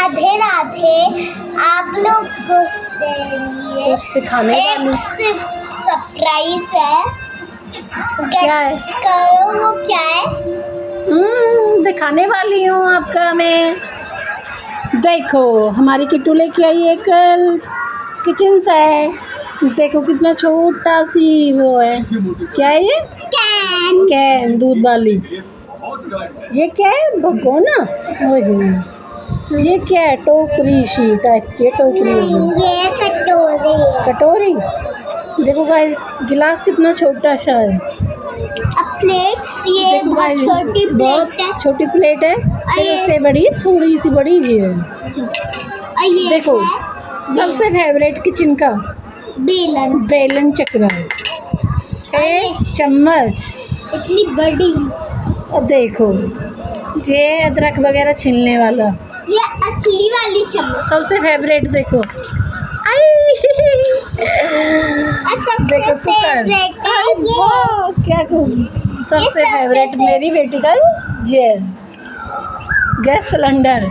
राधे राधे। आप लोग कुछ दिखाने वाली सरप्राइज है। क्या है? करो वो क्या है? दिखाने वाली हूँ आपका मैं। देखो हमारी किट्टू लेके आई एक किचन सेट। देखो कितना छोटा सी वो है। क्या है ये? कैन दूध वाली। ये क्या है? भगोना। ओहो ये क्या है? टोकरी सी टाइप की टोकरी होगी। ये कटोरी है। कटोरी। देखो गाइस गिलास कितना छोटा सा है। प्लेट ये बहुत छोटी प्लेट है। छोटी प्लेट है। फिर उससे बड़ी थोड़ी सी बड़ी जी है। ये देखो सबसे फेवरेट किचन का बेलन चक्रा है। चम्मच इतनी बड़ी। और देखो ये अदरक वगैरह छीलने वाला। ये असली वाली चम्मच सबसे फेवरेट देखो। सबसे फेवरेट क्या कहूँ सबसे फेवरेट मेरी बेटी का जेल गैस सिलेंडर।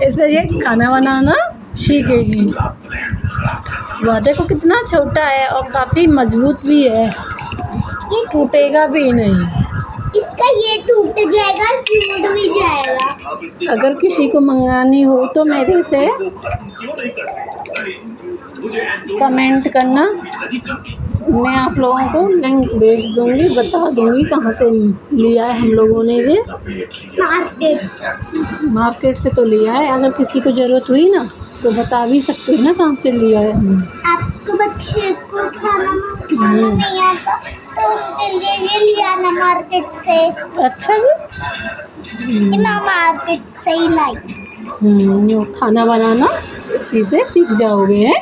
इसमें ये खाना बनाना सीखेगी। वह देखो कितना छोटा है और काफ़ी मजबूत भी है। ये टूटेगा भी नहीं। इसका ये टूट जाएगा टूट भी जाएगा। अगर किसी को मंगानी हो तो मेरे से कमेंट करना। मैं आप लोगों को लिंक भेज दूंगी, बता दूंगी कहाँ से लिया है हम लोगों ने। ये मार्केट से तो लिया है। अगर किसी को ज़रूरत हुई ना तो बता भी सकते हैं ना कहाँ से लिया है हमने। आपको बच्चे को खाना नहीं आता तो उनके लिए ये लिया ना मार्केट से। अच्छा जी। मैं मार्केट से ही लाई। खाना बनाना इसी से सीख जाओगे हैं।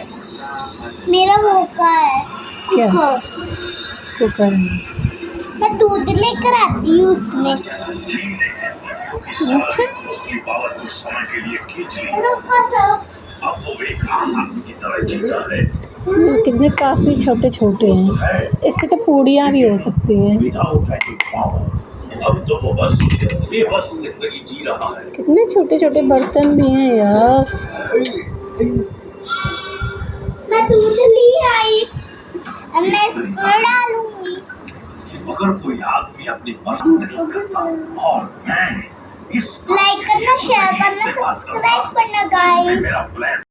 मेरा वो का है क्या? कुकर है। मैं दूध लेकर आती हूँ उसमें। अच्छा कितने काफ़ी छोटे छोटे हैं। इससे तो पूड़ियाँ भी हो सकती हैं। कितने छोटे छोटे बर्तन भी हैं यार। मैं दूध ले आई। मैं इसमें डालूंगी। अगर कोई आदमी अपनी पसंद नहीं करता और मैं लाइक करना, शेयर करना, सब्सक्राइब करना गाइस।